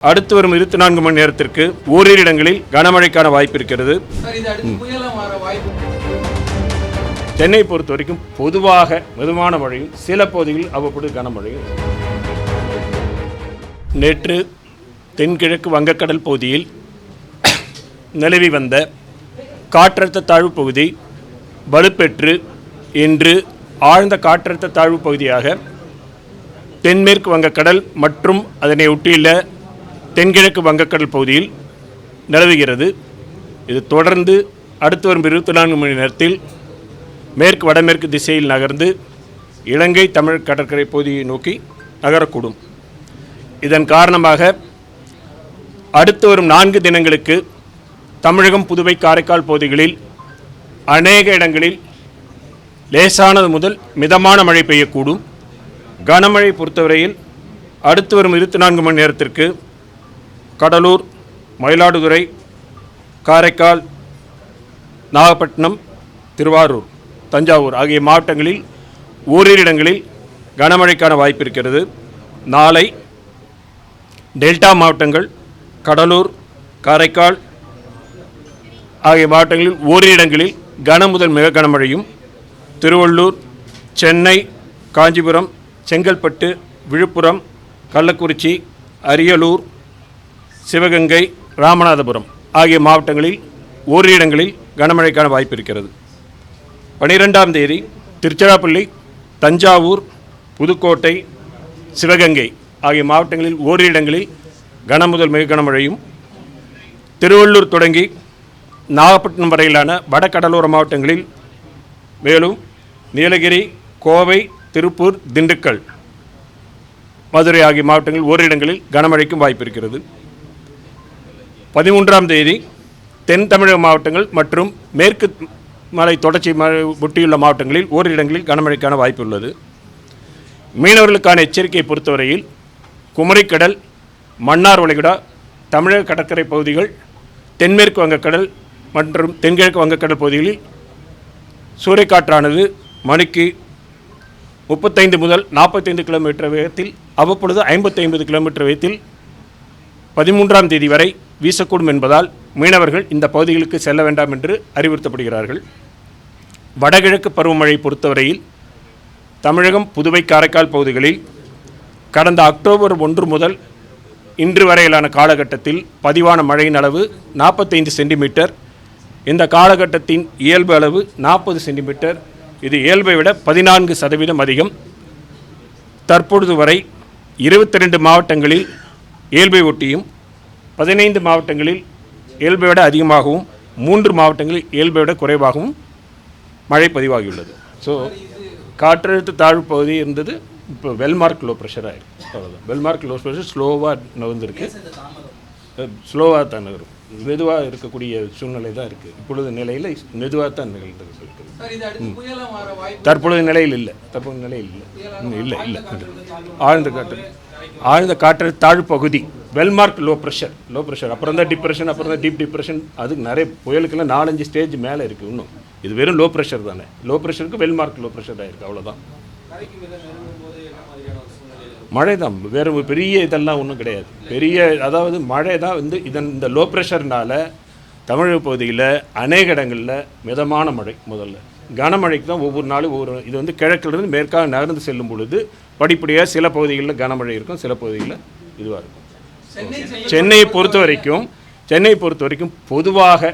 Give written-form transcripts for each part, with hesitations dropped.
அடுத்து வரும் 24 மணி நேரத்திற்கு ஓரிரு இடங்களில் கனமழைக்கான வாய்ப்பு இருக்கிறது. சென்னை பொறுத்த வரைக்கும் பொதுவாக மிதமான மழையும் சில பகுதிகளில் அவ்வப்போது கனமழையும். நேற்று தென்கிழக்கு வங்கக்கடல் பகுதியில் நிலவி வந்த காற்றழுத்த தாழ்வு பகுதி வலுப்பெற்று இன்று ஆழ்ந்த காற்றழுத்த தாழ்வு பகுதியாக தென்மேற்கு வங்கக்கடல் மற்றும் அதனை ஒட்டியுள்ள தென்கிழக்கு வங்கக்கடல் பகுதியில் நிலவுகிறது. இது தொடர்ந்து அடுத்து வரும் 24 மணி நேரத்தில் மேற்கு வடமேற்கு திசையில் நகர்ந்து இலங்கை தமிழ் கடற்கரை பகுதியை நோக்கி நகரக்கூடும். இதன் காரணமாக அடுத்து வரும் 4 தினங்களுக்கு தமிழகம், புதுவை, காரைக்கால் பகுதிகளில் அநேக இடங்களில் லேசானது முதல் மிதமான மழை பெய்யக்கூடும். கனமழை பொறுத்தவரையில் அடுத்து வரும் 24 மணி நேரத்திற்கு கடலூர், மயிலாடுதுறை, காரைக்கால், நாகப்பட்டினம், திருவாரூர், தஞ்சாவூர் ஆகிய மாவட்டங்களில் ஓரிரு இடங்களில் கனமழைக்கான வாய்ப்பு இருக்கிறது. நாளை டெல்டா மாவட்டங்கள், கடலூர், காரைக்கால் ஆகிய மாவட்டங்களில் ஓரிரு இடங்களில் கன முதல் மிக கனமழையும், திருவள்ளூர், சென்னை, காஞ்சிபுரம், செங்கல்பட்டு, விழுப்புரம், கள்ளக்குறிச்சி, அரியலூர், சிவகங்கை, ராமநாதபுரம் ஆகிய மாவட்டங்களில் ஓரிரு இடங்களில் கனமழைக்கான வாய்ப்பு இருக்கிறது. 12ஆம் தேதி திருச்சிராப்பள்ளி, தஞ்சாவூர், புதுக்கோட்டை, சிவகங்கை ஆகிய மாவட்டங்களில் ஓரிரு இடங்களில் கன முதல் மிக கனமழையும், திருவள்ளூர் தொடங்கி நாகப்பட்டினம் வரையிலான வடகடலோர மாவட்டங்களில், மேலும் நீலகிரி, கோவை, திருப்பூர், திண்டுக்கல், மதுரை ஆகிய மாவட்டங்களில் ஓரிரு இடங்களில் கனமழைக்கும் வாய்ப்பு இருக்கிறது. 13ஆம் தேதி தென் தமிழக மாவட்டங்கள் மற்றும் மேற்கு மலை தொடர்ச்சி ஒட்டியுள்ள மாவட்டங்களில் ஓரிரு இடங்களில் கனமழைக்கான வாய்ப்பு உள்ளது. மீனவர்களுக்கான எச்சரிக்கையை பொறுத்தவரையில் குமரிக்கடல், மன்னார் வளைகுடா, தமிழக கடற்கரை பகுதிகள், தென்மேற்கு வங்கக்கடல் மற்றும் தென்கிழக்கு வங்கக்கடல் பகுதிகளில் சூறைக்காற்றானது மணிக்கு 35 முதல் 45 கிலோமீட்டர் வேகத்தில் அவ்வப்பொழுது 50 கிலோமீட்டர் வேகத்தில் 13ஆம் தேதி வரை வீசக்கூடும் என்பதால் மீனவர்கள் இந்த பகுதிகளுக்கு செல்ல வேண்டாம் என்று அறிவுறுத்தப்படுகிறார்கள். வடகிழக்கு பருவமழை பொறுத்தவரையில் தமிழகம், புதுவை, காரைக்கால் பகுதிகளில் கடந்த அக்டோபர் 1 முதல் இன்று வரையிலான காலகட்டத்தில் பதிவான மழையின் அளவு 45 சென்டிமீட்டர். இந்த காலகட்டத்தின் இயல்பு அளவு 40 சென்டிமீட்டர். இது இயல்பை விட 14% அதிகம். தற்பொழுது வரை 22 மாவட்டங்களில் இயல்பை ஒட்டியும் 15 மாவட்டங்களில் இயல்பை விட அதிகமாகவும் 3 மாவட்டங்களில் இயல்பை விட குறைவாகவும் மழை பதிவாகியுள்ளது. ஸோ காற்றழுத்த தாழ்வு பகுதி இருந்தது, இப்போ வெல்மார்க் லோ ப்ரெஷராக இருக்குது. அவ்வளோதான். வெல்மார்க் லோ ப்ரெஷர் ஸ்லோவாக நகர்ந்துருக்கு. ஸ்லோவாக தான் நகரும், மெதுவாக இருக்கக்கூடிய சூழ்நிலை தான் இருக்குது. இப்பொழுது நிலையில் மெதுவாக தான் நிகழ்ந்தது சொல்லிட்டு தற்பொழுது நிலையில் இல்லை. இல்லை ஆழ்ந்த காற்றழுத்த தாழ்வு பகுதி வெல்மார்க் லோ ப்ரெஷர் அப்புறம் தான் டிப்ரெஷன், அப்புறம் தான் டீப் டிப்ரெஷன். அதுக்கு நிறைய புயலுக்கெல்லாம் 4-5 ஸ்டேஜ் மேலே இருக்குது. இன்னும் இது வெறும் லோ ப்ரெஷர் தானே. லோ ப்ரெஷருக்கு வெல்மார்க் லோ ப்ரெஷர் ஆகிருக்கு, அவ்வளோதான். மழை தான், வேறு பெரிய இதெல்லாம் ஒன்றும் கிடையாது. அதாவது மழை தான் இந்த லோ ப்ரெஷர்னால் தமிழக பகுதியில் அநேக இடங்களில் மிதமான மழை. முதல்ல கனமழைக்கு தான் ஒவ்வொரு நாளும் இது கிழக்கிலிருந்து மேற்காக நகர்ந்து செல்லும் பொழுது படிப்படியாக சில பகுதிகளில் கனமழை இருக்கும், சில பகுதிகளில் இதுவாக இருக்கும். சென்னையை பொறுத்த வரைக்கும் பொதுவாக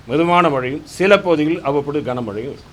மிதமான மழையும் சில பகுதிகளில் அவ்வப்போது கனமழையும் இருக்கும்.